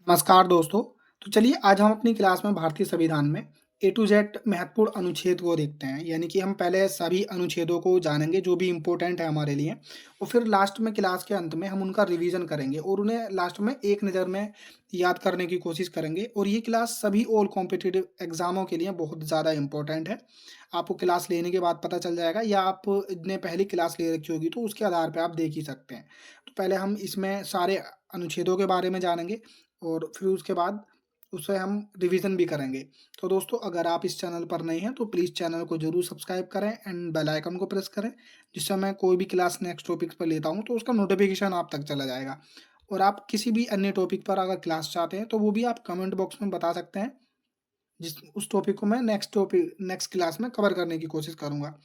नमस्कार दोस्तों। तो चलिए आज हम अपनी क्लास में भारतीय संविधान में ए टू जेड महत्वपूर्ण अनुच्छेद को देखते हैं। यानी कि हम पहले सभी अनुच्छेदों को जानेंगे जो भी इम्पोर्टेंट है हमारे लिए और फिर लास्ट में क्लास के अंत में हम उनका रिवीजन करेंगे और उन्हें लास्ट में एक नज़र में याद करने की कोशिश करेंगे। और ये क्लास सभी ऑल कॉम्पिटिटिव एग्जामों के लिए बहुत ज़्यादा इम्पोर्टेंट है। आपको क्लास लेने के बाद पता चल जाएगा या आपने पहली क्लास ले रखी होगी तो उसके आधार पर आप देख ही सकते हैं। तो पहले हम इसमें सारे अनुच्छेदों के बारे में जानेंगे और फिर उसके बाद उसे हम रिवीजन भी करेंगे। तो दोस्तों अगर आप इस चैनल पर नए हैं तो प्लीज़ चैनल को ज़रूर सब्सक्राइब करें एंड बेल आइकन को प्रेस करें, जिससे मैं कोई भी क्लास नेक्स्ट टॉपिक पर लेता हूँ तो उसका नोटिफिकेशन आप तक चला जाएगा। और आप किसी भी अन्य टॉपिक पर अगर क्लास चाहते हैं तो वो भी आप कमेंट बॉक्स में बता सकते हैं, जिस उस टॉपिक को मैं नेक्स्ट क्लास में कवर करने की कोशिश करूँगा।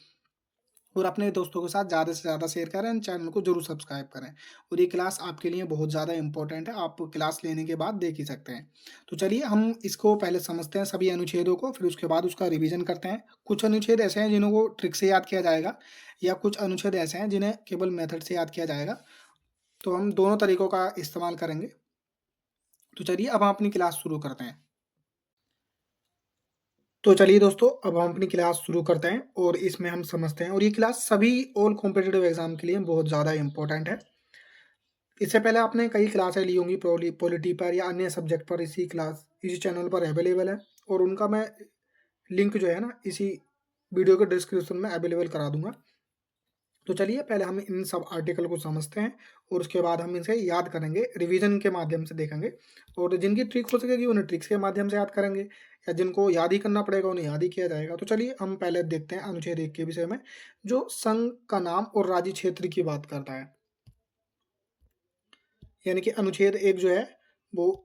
और अपने दोस्तों के साथ ज़्यादा से ज़्यादा शेयर करें एंड चैनल को ज़रूर सब्सक्राइब करें। और ये क्लास आपके लिए बहुत ज़्यादा इम्पोर्टेंट है, आप क्लास लेने के बाद देख ही सकते हैं। तो चलिए हम इसको पहले समझते हैं सभी अनुच्छेदों को, फिर उसके बाद उसका रिवीजन करते हैं। कुछ अनुच्छेद ऐसे हैं जिन्हों को ट्रिक से याद किया जाएगा या कुछ अनुच्छेद ऐसे हैं जिन्हें केवल मेथड से याद किया जाएगा। तो हम दोनों तरीकों का इस्तेमाल करेंगे। तो चलिए अब हम अपनी क्लास शुरू करते हैं। तो चलिए दोस्तों अब हम अपनी क्लास शुरू करते हैं और इसमें हम समझते हैं। और ये क्लास सभी ऑल कॉम्पिटिटिव एग्जाम के लिए बहुत ज़्यादा इंपॉर्टेंट है। इससे पहले आपने कई क्लासें ली होंगी पॉलिटी पर या अन्य सब्जेक्ट पर, इसी चैनल पर अवेलेबल है और उनका मैं लिंक जो है ना इसी वीडियो के डिस्क्रिप्शन में अवेलेबल करा दूंगा। तो चलिए पहले हम इन सब आर्टिकल को समझते हैं और उसके बाद हम इसे याद करेंगे, रिवीजन के माध्यम से देखेंगे। और जिनकी ट्रिक हो सकेगी उन्हें ट्रिक्स के माध्यम से याद करेंगे, या जिनको याद ही करना पड़ेगा उन्हें याद ही किया जाएगा। तो चलिए हम पहले देखते हैं अनुच्छेद 1 के विषय में, जो संघ का नाम और राज्य क्षेत्र की बात करता है। यानी कि अनुच्छेद 1 जो है वो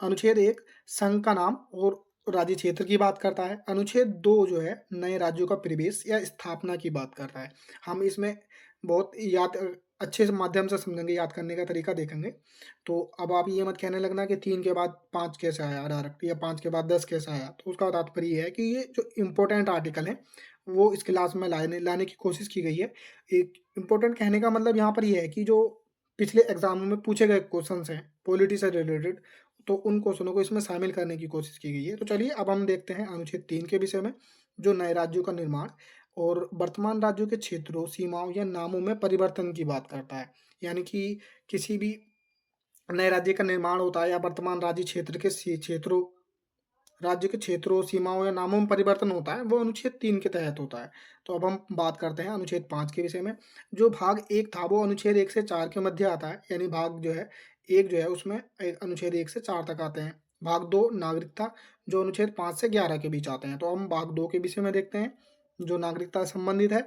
अनुच्छेद 1 संघ का नाम और राज्य क्षेत्र की बात करता है। अनुच्छेद 2 जो है नए राज्यों का प्रवेश या स्थापना की बात करता है। हम इसमें बहुत अच्छे से माध्यम से समझेंगे, याद करने का तरीका देखेंगे। तो अब आप ये मत कहने लगना कि 3 के बाद 5 कैसे आया डायरेक्ट, या 5 के बाद 10 कैसे आया। तो उसका तात्पर्य ये है कि ये जो इम्पोर्टेंट आर्टिकल है वो इस क्लास में लाने की कोशिश की गई है। एक इम्पोर्टेंट कहने का मतलब यहाँ पर ये है कि जो पिछले एग्जामों में पूछे गए क्वेश्चंस हैं पॉलिटी से रिलेटेड, तो उन क्वेश्चनों को इसमें शामिल करने की कोशिश की गई है। तो चलिए अब हम देखते हैं अनुच्छेद 3 के विषय में, जो नए राज्यों का निर्माण और वर्तमान राज्यों के क्षेत्रों, सीमाओं या नामों में परिवर्तन की बात करता है। यानी कि किसी भी नए राज्य का निर्माण होता है या वर्तमान राज्य के क्षेत्रों, सीमाओं या नामों में परिवर्तन होता है, वो अनुच्छेद 3 के तहत होता है। तो अब हम बात करते हैं अनुच्छेद 5 के विषय में। जो भाग 1 था वो अनुच्छेद 1 से 4 के मध्य आता है। यानी भाग जो है 1 जो है उसमें अनुच्छेद 1 से 4 तक आते हैं। भाग 2 नागरिकता, जो अनुच्छेद 5 से 11 के बीच आते हैं। तो हम भाग 2 के विषय में देखते हैं, जो नागरिकता से संबंधित है।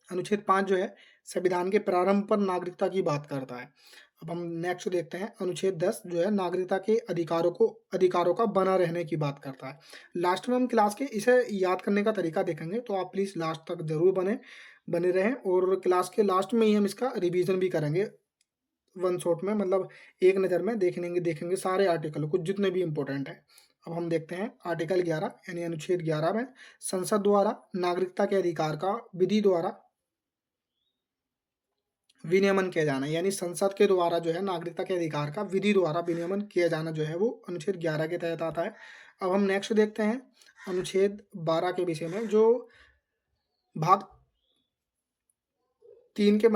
अनुच्छेद 5 जो है संविधान के प्रारंभ पर नागरिकता की बात करता है। अब हम नेक्स्ट देखते हैं अनुच्छेद 10 जो है नागरिकता के अधिकारों का बना रहने की बात करता है। लास्ट में हम क्लास के इसे याद करने का तरीका देखेंगे, तो आप प्लीज़ लास्ट तक जरूर बने रहें। और क्लास के लास्ट में ही हम इसका रिवीजन भी करेंगे वन शॉट में, मतलब एक नज़र में देखेंगे सारे आर्टिकल को जितने भी इंपॉर्टेंट है। अब हम देखते हैं आर्टिकल 11 यानी अनुच्छेद 11 में संसद द्वारा नागरिकता के अधिकार का विधि द्वारा विनियमन किया जाना, यानी संसद के द्वारा जो है नागरिकता के अधिकार का विधि द्वारा विनियमन किया जाना जो है वो अनुच्छेद 11 के तहत आता है। अब हम नेक्स्ट देखते हैं अनुच्छेद 12 के विषय में, जो भाग 3 के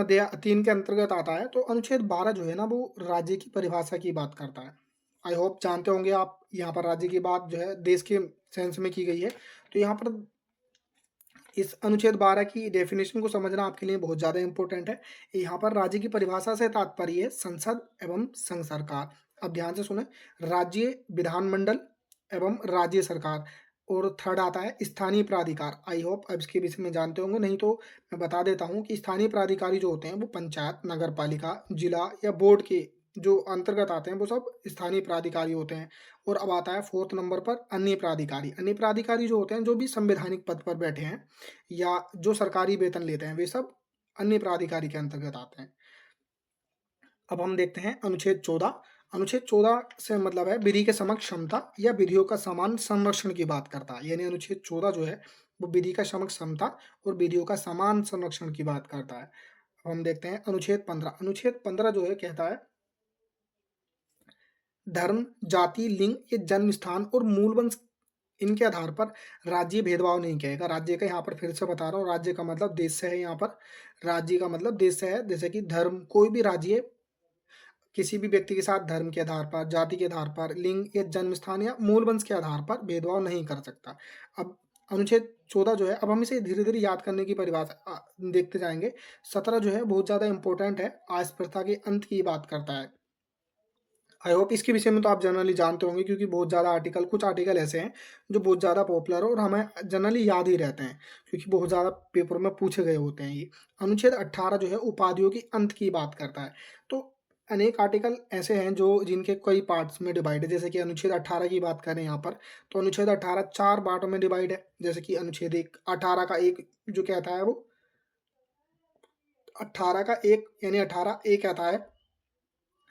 अंतर्गत आता है। तो अनुच्छेद 12 जो है ना वो राज्य की परिभाषा की बात करता है। आई होप जानते होंगे आप, यहाँ पर राज्य की बात जो है देश के सेंस में की गई है। तो यहाँ पर इस अनुच्छेद 12 की डेफिनेशन को समझना आपके लिए बहुत ज़्यादा इंपॉर्टेंट है। यहाँ पर राज्य की परिभाषा से तात्पर्य है संसद एवं संघ सरकार। अब ध्यान से सुने, राज्य विधानमंडल एवं राज्य सरकार। और थर्ड आता है स्थानीय प्राधिकार। आई होप अब इसके विषय में जानते होंगे, नहीं तो मैं बता देता हूँ कि स्थानीय प्राधिकारी जो होते हैं वो पंचायत, नगर पालिका, जिला या बोर्ड के जो अंतर्गत आते हैं वो सब स्थानीय प्राधिकारी होते हैं। और अब आता है फोर्थ नंबर पर अन्य प्राधिकारी। अन्य प्राधिकारी जो होते हैं जो भी संवैधानिक पद पर बैठे हैं या जो सरकारी वेतन लेते हैं, वे सब अन्य प्राधिकारी के अंतर्गत आते हैं। अब हम देखते हैं अनुच्छेद 14। अनुच्छेद 14 से मतलब है विधि के समक्ष क्षमता या विधियों का समान संरक्षण की बात करता है। यानी अनुच्छेद 14 जो है वो विधि का समक्ष क्षमता और विधियों का समान संरक्षण की बात करता है। अब हम देखते हैं अनुच्छेद 15। अनुच्छेद 15 जो है कहता है धर्म, जाति, लिंग या जन्म स्थान और मूल वंश इनके आधार पर राज्य भेदभाव नहीं किया। राज्य का यहाँ पर फिर से बता रहा हूँ, राज्य का मतलब देश से है यहाँ पर, राज्य का मतलब देश से है। जैसे कि धर्म, कोई भी राज्य किसी भी व्यक्ति के साथ धर्म के आधार पर, जाति के आधार पर, लिंग या जन्म स्थान या मूल वंश के आधार पर भेदभाव नहीं कर सकता। अब अनुच्छेद 14 जो है, अब हम इसे धीरे-धीरे याद करने की परिभाषा देखते जाएँगे। 17 जो है बहुत ज़्यादा इम्पोर्टेंट है, अस्पृश्यता के अंत की बात करता है। आई होप इसके विषय में तो आप जनरली जानते होंगे, क्योंकि बहुत ज़्यादा आर्टिकल, कुछ आर्टिकल ऐसे हैं जो बहुत ज़्यादा पॉपुलर है और हमें जनरली याद ही रहते हैं, क्योंकि बहुत ज़्यादा पेपर में पूछे गए होते हैं ये। अनुच्छेद 18 जो है उपाधियों के अंत की बात करता है। तो अनेक आर्टिकल ऐसे हैं जो जिनके कई पार्ट्स में डिवाइड है। जैसे कि अनुच्छेद 18 की बात करें यहाँ पर, तो अनुच्छेद 18 4 पार्टों में डिवाइड है। जैसे कि अनुच्छेद 1 18 का 1 जो कहता है वो 18 का 1 यानी 18 ए कहता है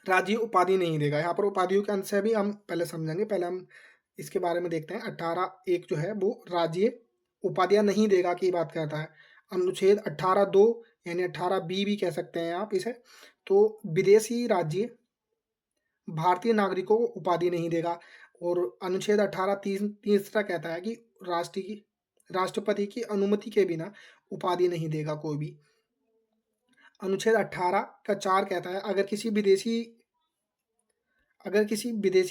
राज्य उपाधि नहीं देगा। यहाँ पर उपाधियों के अंश से भी हम पहले समझेंगे, पहले हम इसके बारे में देखते हैं। 18 एक जो है वो राज्य उपाधियां नहीं देगा की बात करता है। अनुच्छेद 18(2) यानी 18(b) भी कह सकते हैं आप इसे, तो विदेशी राज्य भारतीय नागरिकों को उपाधि नहीं देगा। और अनुच्छेद 18 तीसरा कहता है कि राष्ट्रपति की अनुमति के बिना उपाधि नहीं देगा कोई भी। अनुच्छेद 18 का 4 कहता है अगर किसी विदेशी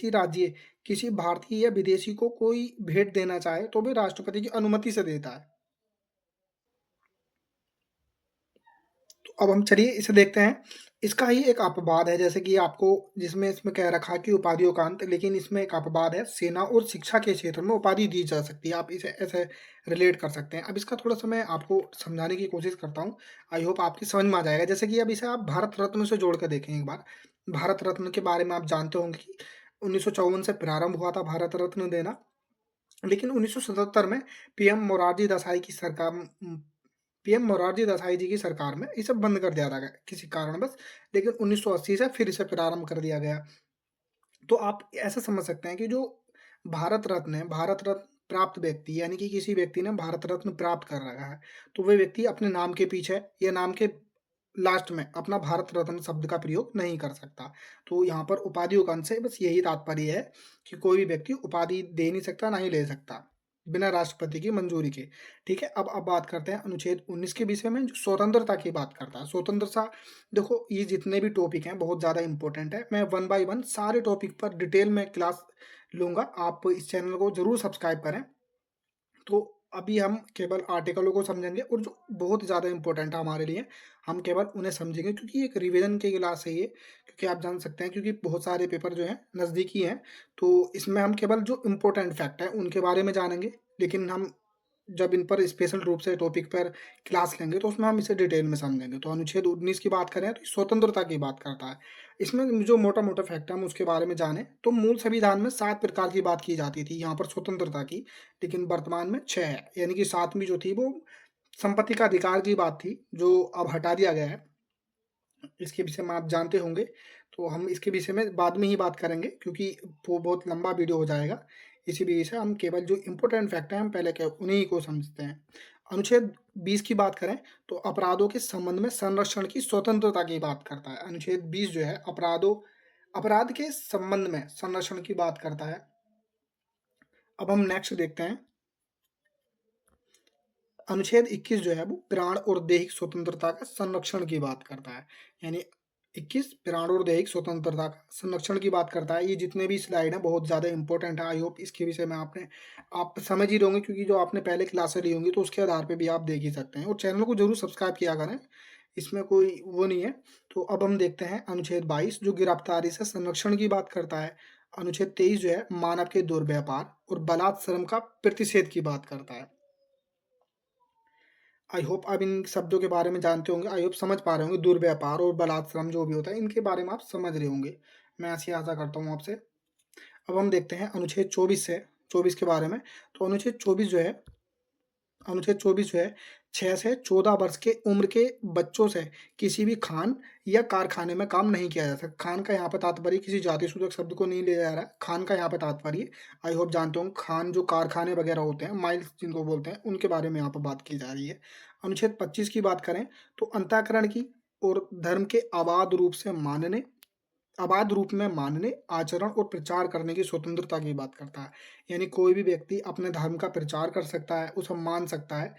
राज्य किसी भारतीय या विदेशी को कोई भेंट देना चाहे तो भी राष्ट्रपति की अनुमति से देता है। तो अब हम चलिए इसे देखते हैं। इसका ही एक अपवाद है, जैसे कि आपको जिसमें इसमें कह रखा है कि उपाधियों का अंत, लेकिन इसमें एक अपवाद है, सेना और शिक्षा के क्षेत्र में उपाधि दी जा सकती है। आप इसे ऐसे रिलेट कर सकते हैं। अब इसका थोड़ा सा मैं आपको समझाने की कोशिश करता हूँ, आई होप आपकी समझ में आ जाएगा। जैसे कि अब इसे आप भारत रत्न से जोड़ कर देखें एक बार। भारत रत्न के बारे में आप जानते होंगे कि 1954 से प्रारंभ हुआ था भारत रत्न देना, लेकिन 1977 में पीएम मोरारजी देसाई की सरकार पीएम मोरारजी देसाई जी की सरकार में इसे बंद कर दिया था किसी कारणवश, लेकिन 1980 से फिर इसे प्रारंभ कर दिया गया। तो आप ऐसा समझ सकते हैं कि जो भारत रत्न है, भारत रत्न प्राप्त व्यक्ति यानी कि किसी व्यक्ति ने भारत रत्न प्राप्त कर रखा है, तो वह व्यक्ति अपने नाम के पीछे या नाम के लास्ट में अपना भारत रत्न शब्द का प्रयोग नहीं कर सकता। तो यहाँ पर उपाधियों का अंश से बस यही तात्पर्य है कि कोई भी व्यक्ति उपाधि दे नहीं सकता, ना ही ले सकता, बिना राष्ट्रपति की मंजूरी के। ठीक है, अब बात करते हैं अनुच्छेद 19 के विषय में, जो स्वतंत्रता की बात करता है। स्वतंत्रता, देखो ये जितने भी टॉपिक हैं बहुत ज़्यादा इंपॉर्टेंट है। मैं वन बाय वन सारे टॉपिक पर डिटेल में क्लास लूँगा। आप इस चैनल को ज़रूर सब्सक्राइब करें। तो अभी हम केवल आर्टिकलों को समझेंगे और जो बहुत ज़्यादा इंपॉर्टेंट है हमारे लिए, हम केवल उन्हें समझेंगे, क्योंकि एक रिवीजन की क्लास है ये। क्योंकि आप जान सकते हैं, क्योंकि बहुत सारे पेपर जो हैं नज़दीकी हैं, तो इसमें हम केवल जो इम्पोर्टेंट फैक्ट हैं उनके बारे में जानेंगे। लेकिन हम जब इन पर स्पेशल रूप से टॉपिक पर क्लास लेंगे तो उसमें हम इसे डिटेल में समझेंगे। तो अनुच्छेद 19 की बात करें तो ये स्वतंत्रता की बात करता है। इसमें जो मोटा-मोटा फैक्ट है हम उसके बारे में जानें, तो मूल संविधान में 7 प्रकार की बात की जाती थी यहाँ पर स्वतंत्रता की, लेकिन वर्तमान में 6 है। यानी कि 7वीं जो थी वो संपत्ति का अधिकार की बात थी, जो अब हटा दिया गया है। इसके विषय में आप जानते होंगे, तो हम इसके विषय में बाद में ही बात करेंगे, क्योंकि वो बहुत लंबा वीडियो हो जाएगा। इसी वजह से हम केवल जो इम्पोर्टेंट फैक्ट हैं हम पहले के उन्हीं को समझते हैं। अनुच्छेद 20 की बात करें तो अपराधों के संबंध में संरक्षण की स्वतंत्रता की बात करता है। अनुच्छेद 20 जो है अपराध के संबंध में संरक्षण की बात करता है। अब हम नेक्स्ट देखते हैं। अनुच्छेद 21 जो है वो प्राण और दैहिक स्वतंत्रता का संरक्षण की बात करता है। यानी 21 प्राण और दैहिक स्वतंत्रता का संरक्षण की बात करता है। ये जितने भी स्लाइड हैं बहुत ज़्यादा इंपॉर्टेंट है। आई होप इसके विषय में आप समझ ही रहे होंगे, क्योंकि जो आपने पहले क्लासें ली होंगी तो उसके आधार पे भी आप देख ही सकते हैं। और चैनल को जरूर सब्सक्राइब किया करें, इसमें कोई वो नहीं है। तो अब हम देखते हैं अनुच्छेद 22 जो गिरफ्तारी से संरक्षण की बात करता है। अनुच्छेद 23 जो है मानव के दुर्व्यापार और बलात्श्रम का प्रतिषेध की बात करता है। आई होप आप इन शब्दों के बारे में जानते होंगे, आई होप समझ पा रहे होंगे। दुर्व्यापार और बलात्श्रम जो भी होता है इनके बारे में आप समझ रहे होंगे, मैं ऐसी आशा करता हूँ आपसे। अब हम देखते हैं अनुच्छेद 24 के बारे में। तो अनुच्छेद 24 जो है 6 से 14 वर्ष के उम्र के बच्चों से किसी भी खान या कारखाने में काम नहीं किया जा सकता। खान का यहाँ पर तात्पर्य किसी जाति सूचक शब्द को नहीं लिया जा रहा है, खान का यहाँ पर तात्पर्य, आई होप जानते होंगे, खान जो कारखाने वगैरह होते हैं, माइल्स जिनको बोलते हैं, उनके बारे में यहाँ पर बात की जा रही है। अनुच्छेद 25 की बात करें तो अंतःकरण की और धर्म के अबाध रूप से मानने अबाध रूप में मानने, आचरण और प्रचार करने की स्वतंत्रता की बात करता है। यानी कोई भी व्यक्ति अपने धर्म का प्रचार कर सकता है, उसे मान सकता है,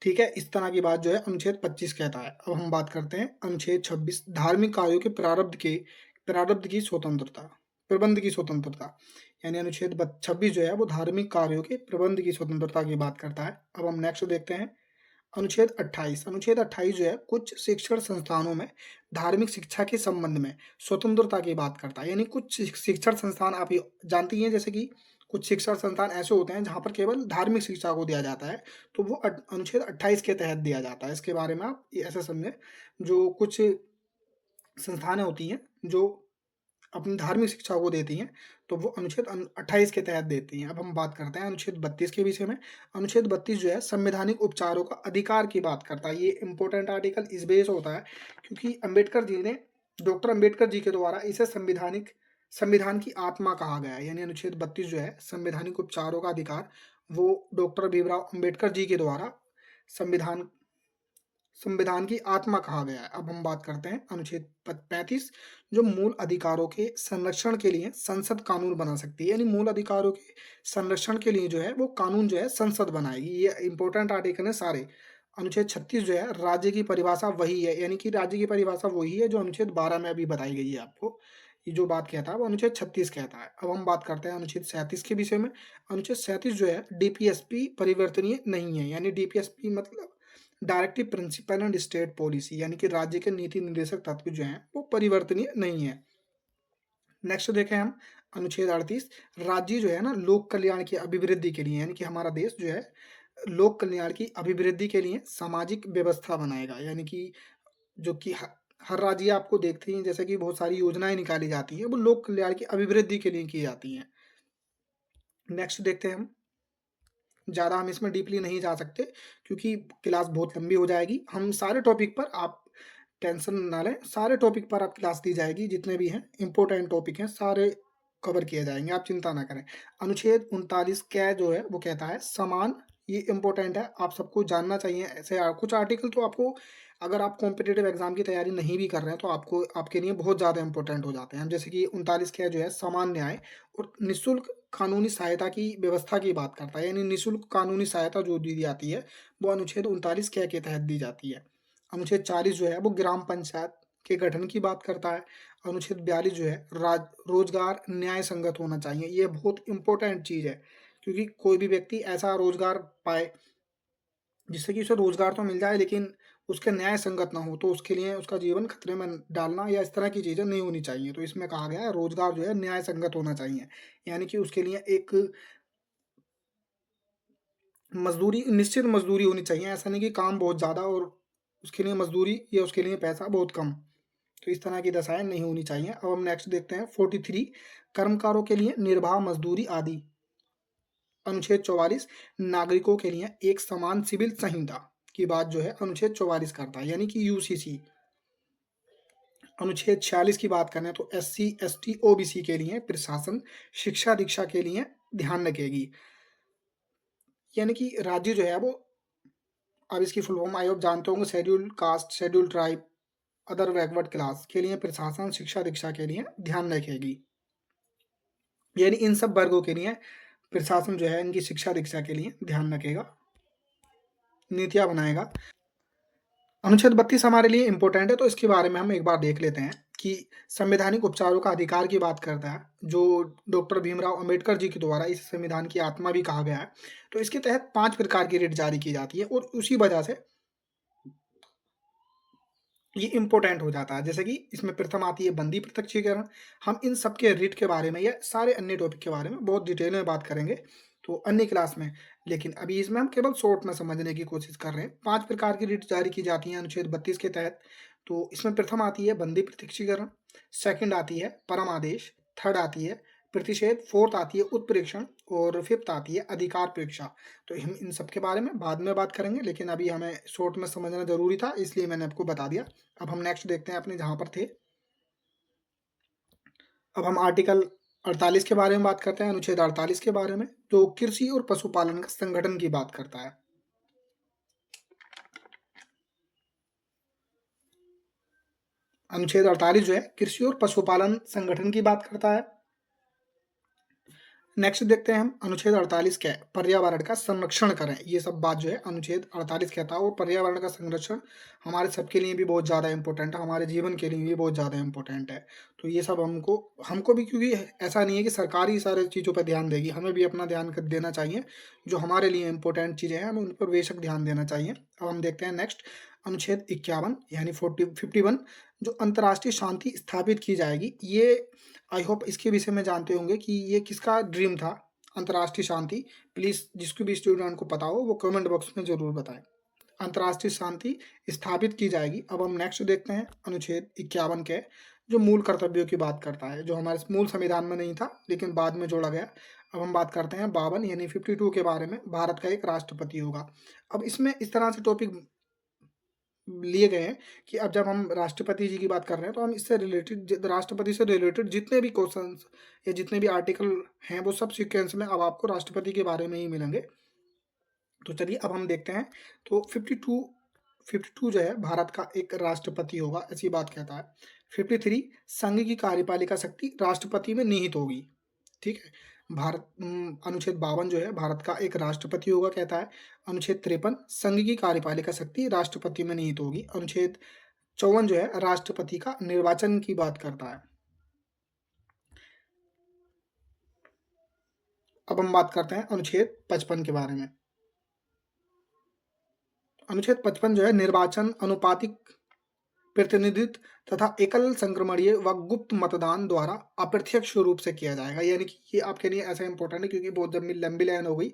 ठीक है? इस तरह की बात जो है अनुच्छेद 25 कहता है। अब हम बात करते हैं अनुच्छेद 26 धार्मिक कार्यों के प्रारब्ध की स्वतंत्रता, प्रबंध की स्वतंत्रता। यानी अनुच्छेद 26 जो है वो धार्मिक कार्यों के प्रबंध की स्वतंत्रता की बात करता है। अब हम नेक्स्ट देखते हैं अनुच्छेद 28। अनुच्छेद 28 जो है कुछ शिक्षण संस्थानों में धार्मिक शिक्षा के संबंध में स्वतंत्रता की बात करता है। यानी कुछ शिक्षण संस्थान आप ये जानती हैं, जैसे कि कुछ शिक्षण संस्थान ऐसे होते हैं जहाँ पर केवल धार्मिक शिक्षा को दिया जाता है, तो वो अनुच्छेद 28 के तहत दिया जाता है। इसके बारे में आप ये ऐसे समझें, जो कुछ संस्थानें होती हैं जो अपनी धार्मिक शिक्षा को देती हैं, तो वो अनुच्छेद 28 के तहत देती हैं। अब हम बात करते हैं अनुच्छेद 32 के विषय में। अनुच्छेद 32 जो है संवैधानिक उपचारों का अधिकार की बात करता है। ये इंपॉर्टेंट आर्टिकल इस वजह से होता है क्योंकि अम्बेडकर जी ने, डॉक्टर अम्बेडकर जी के द्वारा इसे संविधान की आत्मा कहा गया है। यानी अनुच्छेद 32 जो है संवैधानिक उपचारों का अधिकार, वो डॉक्टर भीमराव अम्बेडकर जी के द्वारा संविधान संविधान की आत्मा कहा गया है। अब हम बात करते हैं अनुच्छेद 35 जो मूल अधिकारों के संरक्षण के लिए संसद कानून बना सकती है। यानी मूल अधिकारों के संरक्षण के लिए जो है वो कानून जो है संसद बनाएगी। ये इंपॉर्टेंट आर्टिकल है सारे। अनुच्छेद 36 जो है राज्य की परिभाषा वही है, यानी कि राज्य की परिभाषा वही है जो अनुच्छेद 12 में अभी बताई गई है आपको। ये जो बात कहता है वो अनुच्छेद 36 कहता है। अब हम बात करते हैं अनुच्छेद 37 के विषय में। अनुच्छेद 37 जो है डीपीएसपी परिवर्तनीय नहीं है। यानी डीपीएसपी मतलब directive principle and state policy, यानी कि राज्य के नीति निर्देशक तत्व जो हैं वो परिवर्तनीय नहीं है। नेक्स्ट देखें हम अनुच्छेद 38। राज्य जो है ना लोक कल्याण की अभिवृद्धि के लिए, यानी कि हमारा देश जो है लोक कल्याण की अभिवृद्धि के लिए सामाजिक व्यवस्था बनाएगा। यानी कि जो कि हर राज्य आपको देखते हैं जैसे कि बहुत सारी योजनाएं निकाली जाती हैं, वो लोक कल्याण की अभिवृद्धि के लिए की जाती हैं। नेक्स्ट देखते हैं हम। ज़्यादा हम इसमें डीपली नहीं जा सकते क्योंकि क्लास बहुत लंबी हो जाएगी। हम सारे टॉपिक पर, आप टेंशन ना लें, सारे टॉपिक पर आप क्लास दी जाएगी, जितने भी हैं इंपॉर्टेंट टॉपिक हैं सारे कवर किए जाएंगे, आप चिंता ना करें। अनुच्छेद 39 क्या जो है वो कहता है समान, ये इंपॉर्टेंट है, आप सबको जानना चाहिए। ऐसे कुछ आर्टिकल तो आपको, अगर आप कॉम्पिटेटिव एग्जाम की तैयारी नहीं भी कर रहे हैं तो आपको, आपके लिए बहुत ज़्यादा इंपॉर्टेंट हो जाते हैं। जैसे कि 39 क्या जो है समान न्याय और निःशुल्क कानूनी सहायता की व्यवस्था की बात करता है। यानी निःशुल्क कानूनी सहायता जो दी जाती है वो अनुच्छेद 39 क्या के तहत दी जाती है। अनुच्छेद 40 जो है वो ग्राम पंचायत के गठन की बात करता है। अनुच्छेद 42 जो है रोजगार न्याय संगत होना चाहिए। ये बहुत इंपॉर्टेंट चीज़ है क्योंकि कोई भी व्यक्ति ऐसा रोजगार पाए जिससे कि उसे रोजगार तो मिल जाए लेकिन उसके न्याय संगत ना हो, तो उसके लिए उसका जीवन खतरे में डालना या इस तरह की चीज़ें नहीं होनी चाहिए। तो इसमें कहा गया है रोजगार जो है न्याय संगत होना चाहिए, यानी कि उसके लिए एक मजदूरी, निश्चित मजदूरी होनी चाहिए। ऐसा नहीं कि काम बहुत ज़्यादा और उसके लिए मजदूरी या उसके लिए पैसा बहुत कम, तो इस तरह की दशाएं नहीं होनी चाहिए। अब हम नेक्स्ट देखते हैं 43 कर्मकारों के लिए निर्बाह मजदूरी आदि। अनुच्छेद 44 नागरिकों के लिए एक समान सिविल संहिता की बात जो है अनुच्छेद 44 करता है, यानी कि यूसीसी। अनुच्छेद 46 की बात करें तो एससी एसटी ओबीसी के लिए प्रशासन शिक्षा दीक्षा के लिए ध्यान रखेगी। यानी कि राज्य जो है वो, अब इसकी फुल फॉर्म आई आप जानते होंगे, schedule caste, schedule tribe, other backward class के लिए प्रशासन शिक्षा दीक्षा के लिए ध्यान रखेगी। यानी इन सब वर्गों के लिए प्रशासन जो है इनकी शिक्षा दीक्षा के लिए ध्यान रखेगा, नीतियां बनाएगा। अनुच्छेद 32 हमारे लिए इंपॉर्टेंट है तो इसके बारे में हम एक बार देख लेते हैं कि संवैधानिक उपचारों का अधिकार की बात करता है, जो डॉक्टर भीमराव अंबेडकर जी के द्वारा इस संविधान की आत्मा भी कहा गया है। तो इसके तहत 5 प्रकार की रिट जारी की जाती है और उसी वजह से ये इंपॉर्टेंट हो जाता है। जैसे कि इसमें प्रथम आती है बंदी प्रत्यक्षीकरण। हम इन सब के रिट के बारे में या सारे अन्य टॉपिक के बारे में बहुत डिटेल में बात करेंगे तो अन्य क्लास में, लेकिन अभी इसमें हम केवल शॉर्ट में समझने की कोशिश कर रहे हैं। 5 प्रकार की रिट जारी की जाती हैं अनुच्छेद 32 के तहत। तो इसमें प्रथम आती है बंदी प्रत्यक्षीकरण, सेकंड आती है परम आदेश, थर्ड आती है प्रतिषेध, फोर्थ आती है उत्प्रेक्षण और फिफ्थ आती है अधिकार परीक्षा। तो हम इन सब के बारे में बाद में बात करेंगे, लेकिन अभी हमें शॉर्ट में समझना जरूरी था इसलिए मैंने आपको बता दिया। अब हम नेक्स्ट देखते हैं अपने जहाँ पर थे। अब हम आर्टिकल 48 के बारे में बात करते हैं, अनुच्छेद 48 के बारे में, जो कृषि और पशुपालन का संगठन की बात करता है। अनुच्छेद 48 जो है कृषि और पशुपालन संगठन की बात करता है। नेक्स्ट देखते हैं हम अनुच्छेद 48 क्या है, पर्यावरण का संरक्षण करें, ये सब बात जो है अनुच्छेद 48 कहता है। और पर्यावरण का संरक्षण हमारे सबके लिए भी बहुत ज़्यादा इंपॉर्टेंट है, हमारे जीवन के लिए भी बहुत ज़्यादा इंपॉर्टेंट है। तो ये सब हमको हमको भी, क्योंकि ऐसा नहीं है कि सरकार ही सारे चीज़ों पर ध्यान देगी, हमें भी अपना ध्यान देना चाहिए। जो हमारे लिए इंपॉर्टेंट चीज़ें हैं हमें उन पर बेशक ध्यान देना चाहिए। अब हम देखते हैं नेक्स्ट अनुच्छेद 51 यानी 51 जो अंतर्राष्ट्रीय शांति स्थापित की जाएगी। ये आई होप इसके विषय में जानते होंगे कि ये किसका ड्रीम था, अंतर्राष्ट्रीय शांति। प्लीज़ जिसको भी स्टूडेंट को पता हो वो कमेंट बॉक्स में ज़रूर बताएं। अंतर्राष्ट्रीय शांति स्थापित की जाएगी। अब हम नेक्स्ट देखते हैं अनुच्छेद 51 के जो मूल कर्तव्यों की बात करता है, जो हमारे मूल संविधान में नहीं था लेकिन बाद में जोड़ा गया। अब हम बात करते हैं 52 यानी 52 के बारे में, भारत का एक राष्ट्रपति होगा। अब इसमें इस तरह से टॉपिक लिए गए हैं कि अब जब हम राष्ट्रपति जी की बात कर रहे हैं तो हम इससे रिलेटेड, राष्ट्रपति से रिलेटेड जितने भी क्वेश्चंस या जितने भी आर्टिकल हैं वो सब सीक्वेंस में अब आपको राष्ट्रपति के बारे में ही मिलेंगे। तो चलिए अब हम देखते हैं। तो 52 जो है भारत का एक राष्ट्रपति होगा, ऐसी बात कहता है। 53 संघ की कार्यपालिका शक्ति राष्ट्रपति में निहित होगी, ठीक है। अनुच्छेद 52 जो है भारत का एक राष्ट्रपति होगा कहता है। अनुच्छेद 53 संघ की कार्यपालिका शक्ति राष्ट्रपति में निहित होगी। अनुच्छेद 54 जो है राष्ट्रपति का निर्वाचन की बात करता है। अब हम बात करते हैं अनुच्छेद 55 के बारे में। अनुच्छेद 55 जो है निर्वाचन, अनुपातिक प्रतिनिधित्व तथा एकल संक्रमणीय व गुप्त मतदान द्वारा अप्रत्यक्ष रूप से किया जाएगा। यानी कि ये आपके लिए ऐसा इंपॉर्टेंट है क्योंकि बहुत लंबी लाइन हो गई।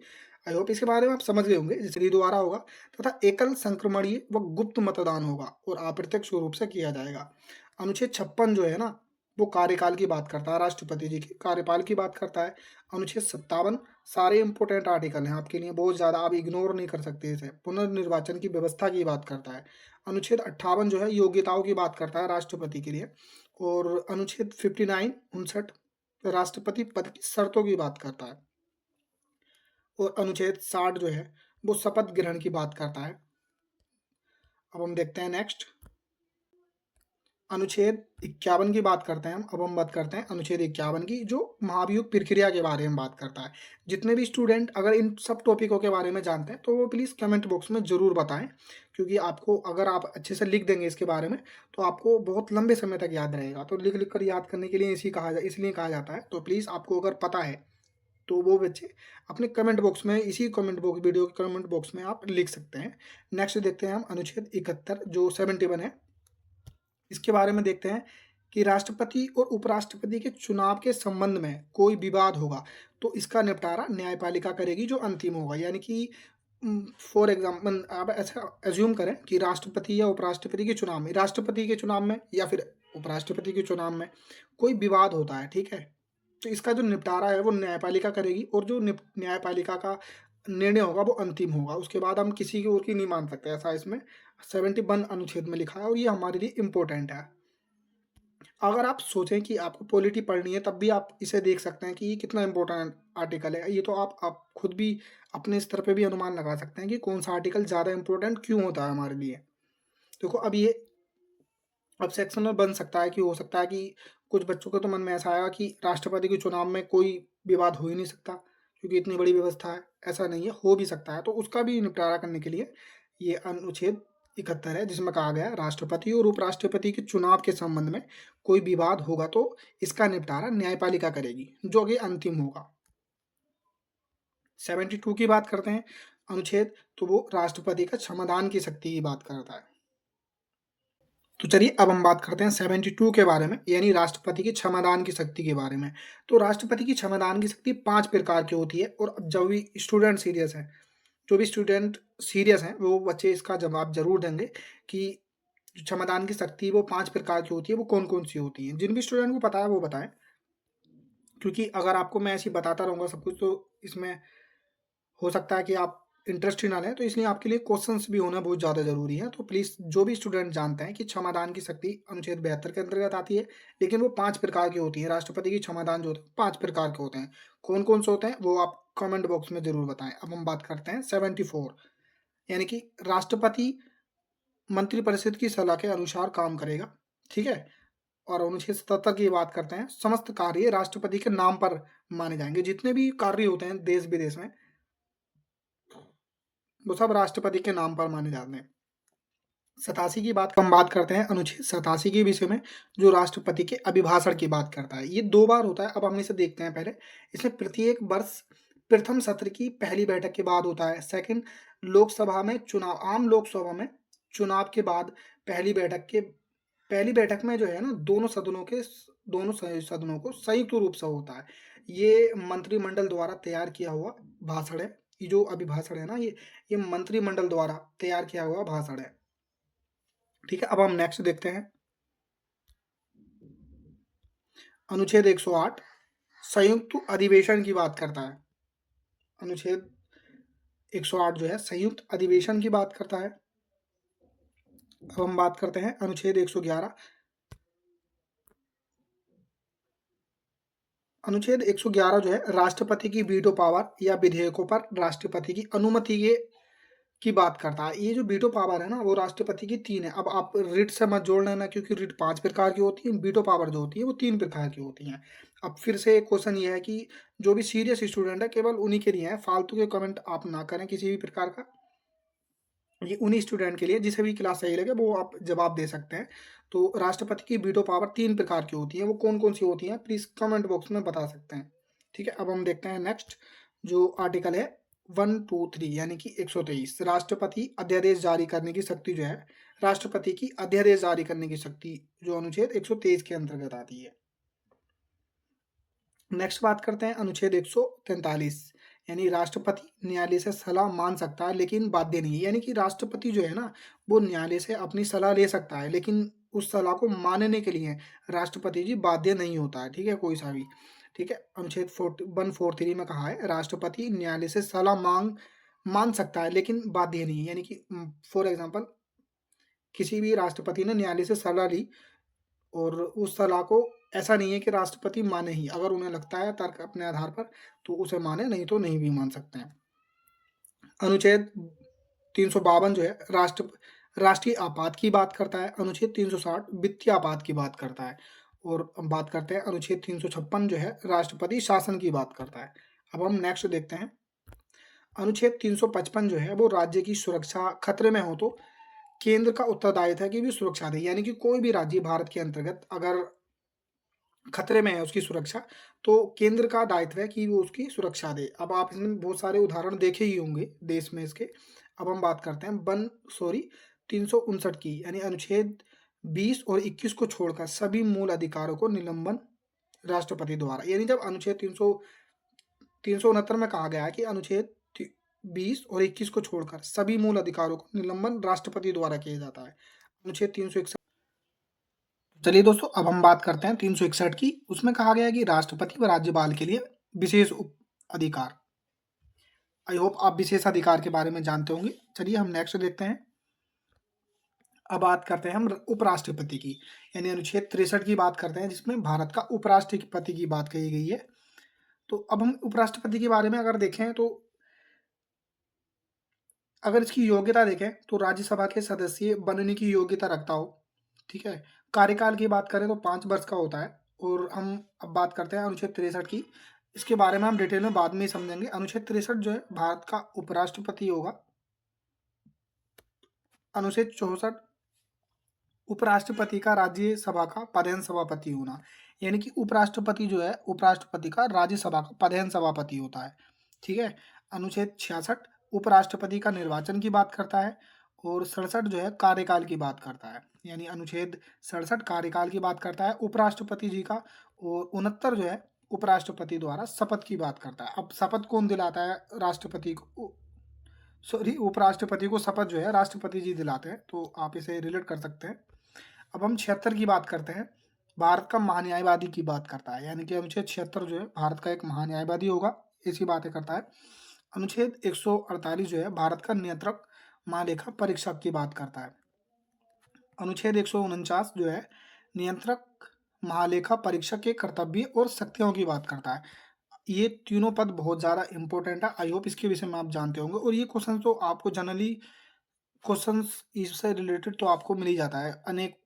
आई होप इसके बारे में आप समझ गए होंगे। जैसे द्वारा होगा तथा एकल संक्रमणीय व गुप्त मतदान होगा और अप्रत्यक्ष रूप से किया जाएगा। अनुच्छेद 56 जो है ना वो कार्यकाल की बात करता है, राष्ट्रपति जी के कार्यकाल की बात करता है। अनुच्छेद 57 सारे इंपॉर्टेंट आर्टिकल हैं आपके लिए, बहुत ज़्यादा आप इग्नोर नहीं कर सकते इसे। पुनर्निर्वाचन की व्यवस्था की बात करता है। अनुच्छेद 58 जो है योग्यताओं की बात करता है राष्ट्रपति के लिए। और अनुच्छेद 59 राष्ट्रपति पद की शर्तों की बात करता है। और अनुच्छेद 60 जो है वो शपथ ग्रहण की बात करता है। अब हम देखते हैं नेक्स्ट अनुच्छेद 51 की बात करते हैं हम। अब हम बात करते हैं अनुच्छेद 51 की जो महाभियोग प्रक्रिया के बारे में बात करता है। जितने भी स्टूडेंट अगर इन सब टॉपिकों के बारे में जानते हैं तो वो प्लीज़ कमेंट बॉक्स में ज़रूर बताएं, क्योंकि आपको अगर आप अच्छे से लिख देंगे इसके बारे में तो आपको बहुत लंबे समय तक याद रहेगा। तो लिख लिख कर याद करने के लिए इसलिए कहा जाता है। तो प्लीज़ आपको अगर पता है तो वो बच्चे अपने कमेंट बॉक्स में, इसी कमेंट बॉक्स वीडियो के कमेंट बॉक्स में आप लिख सकते हैं। नेक्स्ट देखते हैं हम अनुच्छेद 71 जो 71 है। इसके बारे में देखते हैं कि राष्ट्रपति और उपराष्ट्रपति के चुनाव के संबंध में कोई विवाद होगा तो इसका निपटारा न्यायपालिका करेगी जो अंतिम होगा। यानी कि फॉर एग्जाम्पल आप ऐसा एज्यूम करें कि राष्ट्रपति या उपराष्ट्रपति के चुनाव में, राष्ट्रपति के चुनाव में या फिर उपराष्ट्रपति के चुनाव में कोई विवाद होता है, ठीक है। तो इसका जो निपटारा है वो न्यायपालिका करेगी और जो न्यायपालिका का निर्णय होगा वो अंतिम होगा। उसके बाद हम किसी की और की नहीं मान सकते, ऐसा इसमें 71 अनुच्छेद में लिखा है और ये हमारे लिए इम्पोर्टेंट है। अगर आप सोचें कि आपको पॉलिटी पढ़नी है तब भी आप इसे देख सकते हैं कि ये कितना इम्पोर्टेंट आर्टिकल है। ये तो आप खुद भी अपने स्तर पे भी अनुमान लगा सकते हैं कि कौन सा आर्टिकल ज़्यादा इम्पोर्टेंट क्यों होता है हमारे लिए। देखो अब ये अब सेक्शन में बन सकता है कि हो सकता है कि कुछ बच्चों के तो मन में ऐसा आएगा कि राष्ट्रपति के चुनाव में कोई विवाद हो ही नहीं सकता क्योंकि इतनी बड़ी व्यवस्था है। ऐसा नहीं है, हो भी सकता है। तो उसका भी निपटारा करने के लिए ये अनुच्छेद 71 है जिसमें कहा गया है राष्ट्रपति और उपराष्ट्रपति के चुनाव के संबंध में कोई विवाद होगा तो इसका निपटारा न्यायपालिका करेगी जो कि अंतिम होगा। 72 की बात करते हैं अनुच्छेद, तो वो राष्ट्रपति का क्षमादान की शक्ति की बात करता है। तो चलिए अब हम बात करते हैं 72 के बारे में, यानी राष्ट्रपति की क्षमादान की शक्ति के बारे में। तो राष्ट्रपति की क्षमादान की शक्ति 5 प्रकार की होती है। और जब भी स्टूडेंट सीरियस है, जो भी स्टूडेंट सीरियस हैं वो बच्चे इसका जवाब जरूर देंगे कि क्षमादान की शक्ति वो 5 प्रकार की होती है, वो कौन कौन सी होती हैं। जिन भी स्टूडेंट को पता है वो बताएं, क्योंकि अगर आपको मैं ऐसे ही बताता रहूँगा सब कुछ तो इसमें हो सकता है कि आप इंटरेस्ट ही ना लें। तो इसलिए आपके लिए क्वेश्चंस भी होना बहुत ज़्यादा ज़रूरी है। तो प्लीज़ जो भी स्टूडेंट जानते हैं कि क्षमादान की शक्ति अनुच्छेद 72 के अंतर्गत आती है, लेकिन वो 5 प्रकार की होती है। राष्ट्रपति की क्षमादान जो होते हैं 5 प्रकार के होते हैं। कौन कौन से होते हैं वो आप कमेंट बॉक्स में ज़रूर बताएं। अब हम बात करते हैं 74, यानी कि राष्ट्रपति मंत्रिपरिषद की सलाह के अनुसार काम करेगा। ठीक है? और अनुच्छेद 77 की बात करते हैं, समस्त कार्य राष्ट्रपति के नाम पर माने जाएँगे। जितने भी कार्य होते हैं देश-विदेश में, वो सब राष्ट्रपति के नाम पर माने जाते हैं। 87 की बात हम बात करते हैं अनुच्छेद 87 के विषय में, जो राष्ट्रपति के अभिभाषण की बात करता है। ये 2 बार होता है, अब हम इसे देखते हैं पहले। इसमें प्रत्येक वर्ष प्रथम सत्र की पहली बैठक के बाद होता है। सेकंड, लोकसभा में चुनाव आम लोकसभा में चुनाव के बाद पहली बैठक में जो है ना, दोनों सदनों को संयुक्त रूप से होता है। ये मंत्रिमंडल द्वारा तैयार किया हुआ भाषण है। ये जो अभिभाषण है ना, ये मंत्रिमंडल द्वारा तैयार किया हुआ भाषण है। ठीक है, अब हम नेक्स्ट देखते हैं। अनुच्छेद 108 संयुक्त अधिवेशन की बात करता है। अनुच्छेद 108 जो है संयुक्त अधिवेशन की बात करता है। अब हम बात करते हैं अनुच्छेद 111। अनुच्छेद 111 जो है राष्ट्रपति की वीटो पावर या विधेयकों पर राष्ट्रपति की अनुमति की बात करता है। ये जो वीटो पावर है ना, वो राष्ट्रपति की 3 है। अब आप रिट से मत जोड़ लेना, क्योंकि रिट 5 प्रकार की होती है, वीटो पावर जो होती है वो 3 प्रकार की होती हैं। अब फिर से क्वेश्चन ये है कि जो भी सीरियस स्टूडेंट है केवल उन्हीं के लिए है, फालतू के कमेंट आप ना करें किसी भी प्रकार का। ये उन्हीं स्टूडेंट के लिए, जिसे भी क्लास सही लगे वो आप जवाब दे सकते हैं। तो राष्ट्रपति की वीटो पावर 3 प्रकार की होती है, वो कौन-कौन सी होती हैं प्लीज़ कमेंट बॉक्स में बता सकते हैं। ठीक है, अब हम देखते हैं नेक्स्ट जो आर्टिकल है 123 यानी कि 123 राष्ट्रपति अध्यादेश जारी करने की शक्ति जो है, राष्ट्रपति की अध्यादेश जारी करने की शक्ति जो अनुच्छेद 123 के अंतर्गत आती है। नेक्स्ट बात करते हैं अनुच्छेद 143 यानी राष्ट्रपति न्यायालय से सलाह मान सकता है लेकिन बाध्य नहीं है। यानी कि राष्ट्रपति जो है ना, वो न्यायालय से अपनी सलाह ले सकता है, लेकिन उस सलाह को मानने के लिए राष्ट्रपति जी बाध्य नहीं होता है। ठीक है, कोई सा भी। ठीक है, अनुच्छेद 143 में कहा है राष्ट्रपति न्यायालय से सलाह मान सकता है लेकिन बाध्य नहीं है। यानी कि फॉर एग्जाम्पल किसी भी राष्ट्रपति ने न्यायालय से सलाह ली और उस सलाह को ऐसा नहीं है कि राष्ट्रपति माने ही, अगर उन्हें लगता है तर्क अपने आधार पर तो उसे माने, नहीं तो नहीं भी मान सकते हैं। अनुच्छेद 352 जो है राष्ट्रीय आपात की बात करता है। अनुच्छेद 360 वित्तीय आपात की बात करता है। और हम बात करते हैं अनुच्छेद 356 जो है राष्ट्रपति शासन की बात करता है। अब हम नेक्स्ट देखते हैं अनुच्छेद 355 जो है वो राज्य की सुरक्षा खतरे में हो तो केंद्र का उत्तरदायित्व है कि भी सुरक्षा दे। यानी कि कोई भी राज्य भारत के अंतर्गत अगर खतरे में है उसकी सुरक्षा, तो केंद्र का दायित्व है कि वो उसकी सुरक्षा दे। अब आप इसमें बहुत सारे उदाहरण देखे ही होंगे देश में इसके। अब हम बात करते हैं 359 की, यानी अनुच्छेद 20 और 21 को छोड़कर सभी मूल अधिकारों को निलंबन राष्ट्रपति द्वारा। यानी जब अनुच्छेद 369 में कहा गया है कि अनुच्छेद 20 और 21 को छोड़कर सभी मूल अधिकारों को निलंबन राष्ट्रपति द्वारा किया जाता है। अनुच्छेद 361। चलिए दोस्तों, अब हम बात करते हैं 361 की। उसमें कहा गया है कि राष्ट्रपति व राज्यपाल के लिए विशेष अधिकार। आई होप आप विशेष अधिकार के बारे में जानते होंगे। चलिए हम नेक्स्ट देखते हैं। अब बात करते हैं हम उपराष्ट्रपति की, यानी अनुच्छेद 63 की बात करते हैं, जिसमें भारत का उपराष्ट्रपति की बात कही गई है। तो अब हम उपराष्ट्रपति के बारे में अगर देखें तो अगर इसकी योग्यता देखें तो राज्यसभा के सदस्य बनने की योग्यता रखता हो। ठीक है, कार्यकाल की बात करें तो 5 वर्ष का होता है। और हम अब बात करते हैं अनुच्छेद 63 की। इसके बारे में हम डिटेल में बाद में ही समझेंगे। अनुच्छेद 63 जो है भारत का उपराष्ट्रपति होगा। अनुच्छेद 64 उपराष्ट्रपति का राज्यसभा का पदेन सभापति होना। यानी कि उपराष्ट्रपति जो है उपराष्ट्रपति का राज्यसभा का पदेन सभापति होता है। ठीक है, अनुच्छेद 66 उपराष्ट्रपति का निर्वाचन की बात करता है। और 67 जो है कार्यकाल की बात करता है, यानी अनुच्छेद 67 कार्यकाल की बात करता है उपराष्ट्रपति जी का। और 69 जो है उपराष्ट्रपति द्वारा शपथ की बात करता है। अब शपथ कौन दिलाता है राष्ट्रपति को, सॉरी उपराष्ट्रपति को शपथ जो है राष्ट्रपति जी दिलाते हैं, तो आप इसे रिलेट कर सकते हैं। अब हम 76 की बात करते हैं, भारत का महान्यायवादी की बात करता है। यानी कि अनुच्छेद 76 जो है भारत का एक महान्यायवादी होगा, इसी बातें करता है। अनुच्छेद 148 जो है भारत का नियंत्रक महालेखा परीक्षक की बात करता है। अनुच्छेद 149 जो है नियंत्रक महालेखा परीक्षक के कर्तव्य और शक्तियों की बात करता है। ये तीनों पद बहुत ज़्यादा इंपॉर्टेंट है। आई होप इसके विषय में आप जानते होंगे। और ये क्वेश्चन तो आपको जनरली क्वेश्चंस इससे रिलेटेड तो आपको मिल ही जाता है, अनेक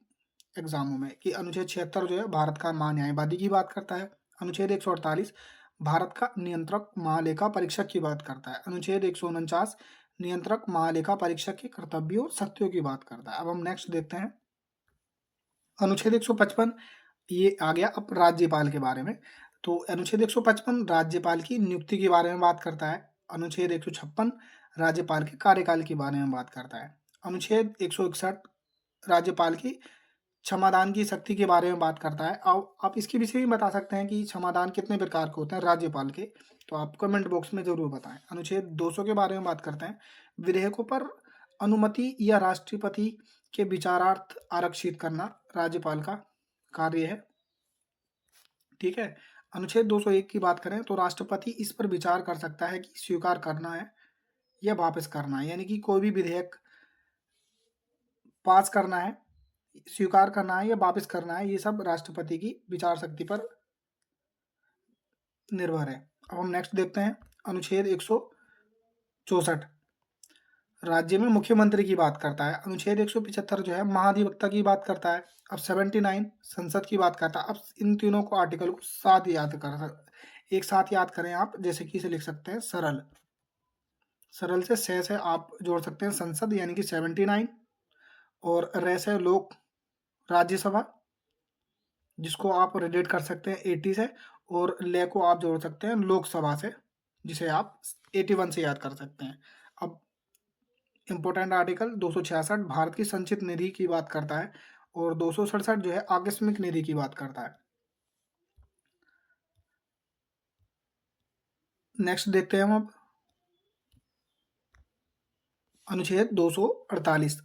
एग्जामों में कि अनुच्छेद 76 जो है भारत का महान्यायवादी की बात करता है। अनुच्छेद 148 भारत का नियंत्रक महालेखा परीक्षक की बात करता है। अनुच्छेद 149 नियंत्रक महालेखा परीक्षक के कर्तव्यों और शक्तियों की बात करता है। अब हम नेक्स्ट देखते हैं अनुच्छेद 155, ये आ गया अब राज्यपाल के बारे में। तो अनुच्छेद 155 राज्यपाल की नियुक्ति के बारे में बात करता है। अनुच्छेद 156 राज्यपाल के कार्यकाल के बारे में बात करता है। अनुच्छेद 161 राज्यपाल की क्षमादान की शक्ति के बारे में बात करता है। अब आप इसके विषय में बता सकते हैं कि क्षमादान कितने प्रकार के होते हैं राज्यपाल के, तो आप कमेंट बॉक्स में जरूर बताएं। अनुच्छेद 200 के बारे में बात करते हैं। विधेयकों पर अनुमति या राष्ट्रपति के विचारार्थ आरक्षित करना राज्यपाल का कार्य है। ठीक है। अनुच्छेद 201 की बात करें तो राष्ट्रपति इस पर विचार कर सकता है कि स्वीकार करना है या वापस करना है, यानी कि कोई भी विधेयक पास करना है, स्वीकार करना है या वापस करना है, ये सब राष्ट्रपति की विचार शक्ति पर निर्भर है। अब हम नेक्स्ट देखते हैं अनुच्छेद 164 राज्य में मुख्यमंत्री की बात करता है। अनुच्छेद 175 जो है महाधिवक्ता की बात करता है। अब 79 संसद की बात करता है। अब इन तीनों को आर्टिकल को साथ याद एक साथ याद करें आप, जैसे कि इसे लिख सकते हैं सरल सरल से आप जोड़ सकते हैं संसद यानी कि 79, और रे से लोक राज्यसभा जिसको आप रिलेट कर सकते हैं 80 से, और ले को आप जोड़ सकते हैं लोकसभा से जिसे आप 81 से याद कर सकते हैं। अब इंपॉर्टेंट आर्टिकल 266 भारत की संचित निधि की बात करता है, और 267 जो है आकस्मिक निधि की बात करता है। नेक्स्ट देखते हैं हम अब अनुच्छेद 248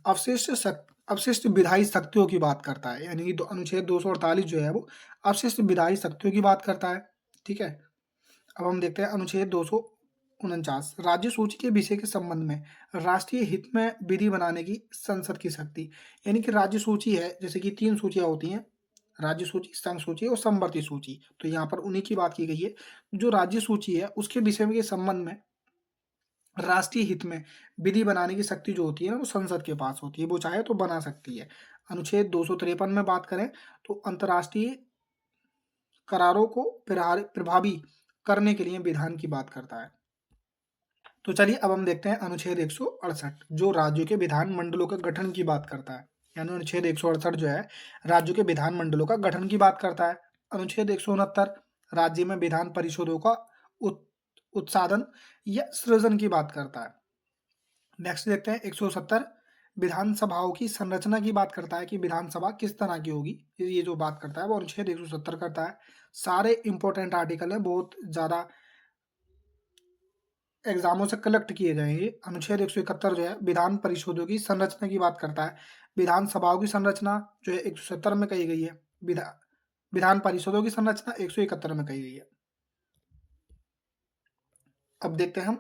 अवशिष्ट विधायी शक्तियों की बात करता है, यानी कि अनुच्छेद 248 जो है वो अवशिष्ट विधायी शक्तियों की बात करता है। ठीक है। अब हम देखते हैं अनुच्छेद 249 राज्य सूची के विषय के संबंध में राष्ट्रीय हित में विधि बनाने की संसद की शक्ति, यानी कि राज्य सूची है, जैसे कि 3 सूचियां होती हैं, राज्य सूची, संघ सूची और समवर्ती सूची, तो यहाँ पर उन्हीं की बात की गई है। जो राज्य सूची है उसके विषय के संबंध में राष्ट्रीय हित में विधि बनाने की शक्ति जो होती है ना वो संसद के पास होती है, वो चाहे तो बना सकती है। अनुच्छेद 253 में बात करें तो अंतर्राष्ट्रीय करारों को प्रभावी करने के लिए विधान की बात करता है। तो चलिए अब हम देखते हैं अनुच्छेद 168 जो राज्यों के विधान मंडलों के गठन की बात करता है, यानी अनुच्छेद 168 जो है राज्यों के विधान मंडलों का गठन की बात करता है। अनुच्छेद 169 राज्य में विधान परिषदों का उत्साधन या सृजन की बात करता है। नेक्स्ट देखते हैं 170 विधानसभाओं की संरचना की बात करता है कि विधानसभा किस तरह की होगी, ये जो बात करता है वो अनुच्छेद 170 करता है। सारे इंपॉर्टेंट आर्टिकल है, बहुत ज्यादा एग्जामों से कलेक्ट किए गए हैं। अनुच्छेद 171 जो है विधान परिषदों की संरचना की बात करता है। विधानसभाओं की संरचना जो है 170 में कही गई है, विधान परिषदों की संरचना 171 में कही गई है। अब देखते हैं हम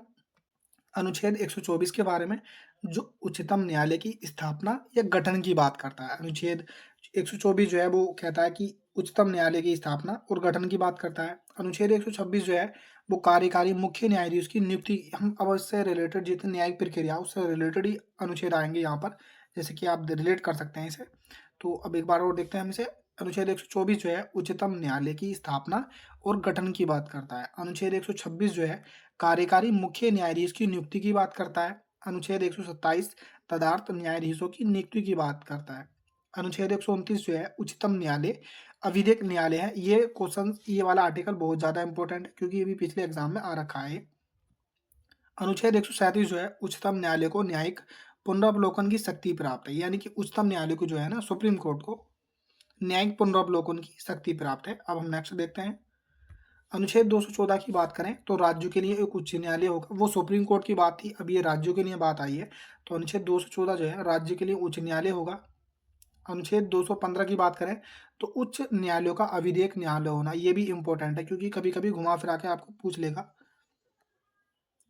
अनुच्छेद 124 के बारे में जो उच्चतम न्यायालय की स्थापना या गठन की बात करता है। अनुच्छेद 124 जो है वो कहता है कि उच्चतम न्यायालय की स्थापना और गठन की बात करता है। अनुच्छेद 126 जो है वो कार्यकारी मुख्य न्यायाधीश की नियुक्ति, हम अब इससे रिलेटेड जितनी न्यायिक प्रक्रिया उससे रिलेटेड ही अनुच्छेद आएंगे यहाँ पर, जैसे कि आप रिलेट कर सकते हैं इसे। तो अब एक बार और देखते हैं हम इसे। अनुच्छेद 124 जो है उच्चतम न्यायालय की स्थापना और गठन की बात करता है। अनुच्छेद 126 जो है कार्यकारी मुख्य न्यायाधीश की नियुक्ति की बात करता है। अनुच्छेद 127 तदर्थ न्यायाधीशों की नियुक्ति की बात करता है। अनुच्छेद 129 जो है उच्चतम न्यायालय अविधिक न्यायालय है। ये क्वेश्चन, ये वाला आर्टिकल बहुत ज्यादा इंपॉर्टेंट है क्योंकि ये भी पिछले एग्जाम में आ रखा है। अनुच्छेद 137 जो है उच्चतम न्यायालय को न्यायिक पुनरावलोकन की शक्ति प्राप्त है, यानी कि उच्चतम न्यायालय को जो है ना सुप्रीम कोर्ट को न्यायिक पुनरावलोकन की शक्ति प्राप्त है। अब हम नेक्स्ट देखते हैं अनुच्छेद 214 की बात करें तो राज्यों के लिए एक उच्च न्यायालय होगा, वो सुप्रीम कोर्ट की बात थी, अब ये राज्यों के लिए बात आई है। तो अनुच्छेद 214 जो है राज्य के लिए उच्च न्यायालय होगा। अनुच्छेद 215 की बात करें तो उच्च न्यायालयों का अविधेयक न्यायालय होना, ये भी इंपॉर्टेंट है क्योंकि कभी कभी घुमा फिरा के आपको पूछ लेगा,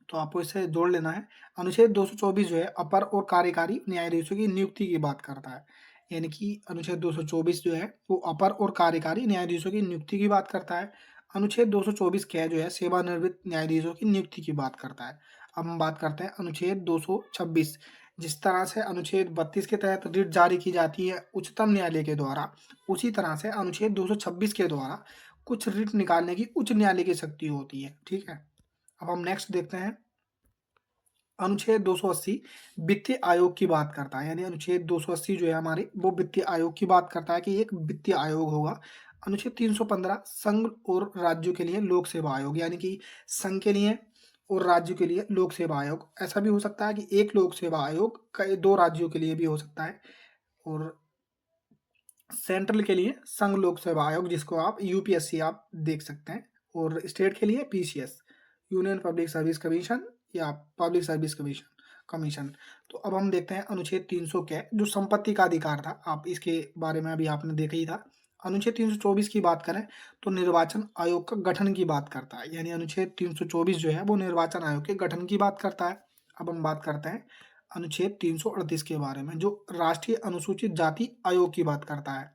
तो आपको इसे जोड़ लेना है। अनुच्छेद 224 जो है अपर और कार्यकारी न्यायाधीशों की नियुक्ति की बात करता है, यानी कि अनुच्छेद 224 जो है वो अपर और कार्यकारी न्यायाधीशों की नियुक्ति की बात करता है। अनुच्छेद 224 क्या जो है सेवानिवृत्त न्यायाधीशों की नियुक्ति की बात करता है। अब हम बात करते हैं अनुच्छेद 226 जिस तरह से अनुच्छेद 32 के तहत रिट जारी की जाती है उच्चतम न्यायालय के द्वारा, उसी तरह से अनुच्छेद 226 के द्वारा कुछ रिट निकालने की उच्च न्यायालय की शक्ति होती है, ठीक है? अब हम नेक्स्ट देखते हैं, अनुच्छेद 280 वित्तीय आयोग की बात करता है, यानी अनुच्छेद 280 जो है हमारी, वो वित्तीय आयोग की बात करता है कि एक वित्तीय आयोग होगा। अनुच्छेद 315 संघ और राज्यों के लिए लोक सेवा आयोग, यानी कि संघ के लिए और राज्य के लिए लोक सेवा आयोग। ऐसा भी हो सकता है कि एक लोक सेवा आयोग कई 2 राज्यों के लिए भी हो सकता है, और सेंट्रल के लिए संघ लोक सेवा आयोग, जिसको आप यूपीएससी आप देख सकते हैं, और स्टेट के लिए PCS, union public service commission या पब्लिक सर्विस कमीशन कमीशन। तो अब हम देखते हैं अनुच्छेद 300 के, जो संपत्ति का अधिकार था, आप इसके बारे में अभी आपने देखा ही था। अनुच्छेद 324 की बात करें तो निर्वाचन आयोग का गठन की बात करता है, यानी अनुच्छेद 324 जो है वो निर्वाचन आयोग के गठन की बात करता है। अब हम बात करते हैं अनुच्छेद 338 के बारे में, जो राष्ट्रीय अनुसूचित जाति आयोग की बात करता है।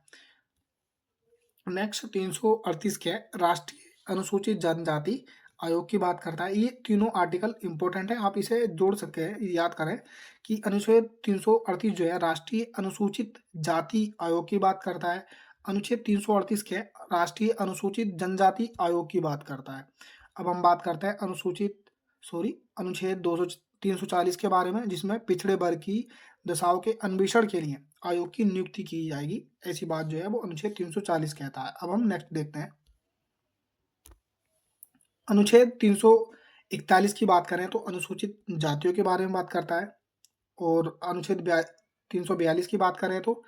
नेक्स्ट 338 के राष्ट्रीय अनुसूचित जनजाति आयोग की बात करता है। ये तीनों आर्टिकल इंपॉर्टेंट है, आप इसे जोड़ सकते हैं, याद करें कि अनुच्छेद 338 जो है राष्ट्रीय अनुसूचित जाति आयोग की बात करता है, अनुच्छेद 338 के राष्ट्रीय अनुसूचित जनजाति आयोग की बात करता है। अब हम बात करते हैं अनुच्छेद 340 के बारे में, जिसमें पिछड़े वर्ग की दशाओं के अन्वेषण के लिए आयोग की नियुक्ति की जाएगी, ऐसी बात जो है वो अनुच्छेद 340 कहता है। अब हम नेक्स्ट देखते हैं, अनुच्छेद 341 की बात करें तो अनुसूचित जातियों के बारे में बात करता है, और अनुच्छेद 342 की बात करें तो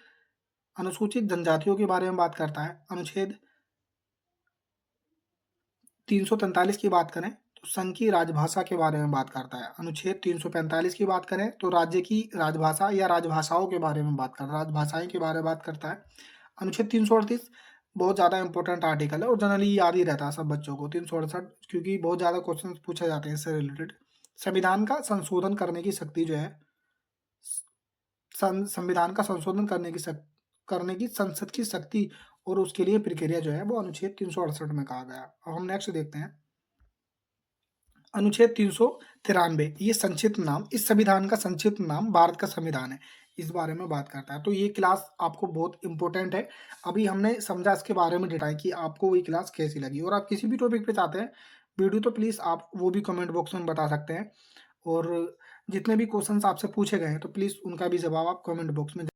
अनुसूचित जनजातियों के बारे में बात करता है। अनुच्छेद 343 की बात करें तो संघ की राजभाषा के बारे में बात करता है। अनुच्छेद 345 की बात करें तो राज्य की राजभाषा या राजभाषाओं के बारे में बात करता है, राजभाषाएं के बारे में बात करता है। अनुच्छेद 338 बहुत ज़्यादा इंपॉर्टेंट आर्टिकल है और जनरली याद ही रहता है सब बच्चों को, 368, क्योंकि बहुत ज़्यादा क्वेश्चन पूछे जाते हैं इससे रिलेटेड। संविधान का संशोधन करने की शक्ति जो है, संविधान का संशोधन करने की संसद की शक्ति और उसके लिए प्रक्रिया जो है वो अनुच्छेद 368 में कहा गया। अब हम नेक्स्ट देखते हैं, अनुच्छेद 393, ये संक्षिप्त नाम, इस संविधान का संक्षिप्त नाम भारत का संविधान है, इस बारे में बात करता है। तो ये क्लास आपको बहुत इंपॉर्टेंट है। अभी हमने समझा इसके बारे में डिटेल कि आपको ये क्लास कैसी लगी, और आप किसी भी टॉपिक पे चाहते हैं वीडियो तो प्लीज़ आप वो भी कमेंट बॉक्स में बता सकते हैं, और जितने भी क्वेश्चंस आपसे पूछे गए हैं तो प्लीज़ उनका भी जवाब आप कमेंट बॉक्स में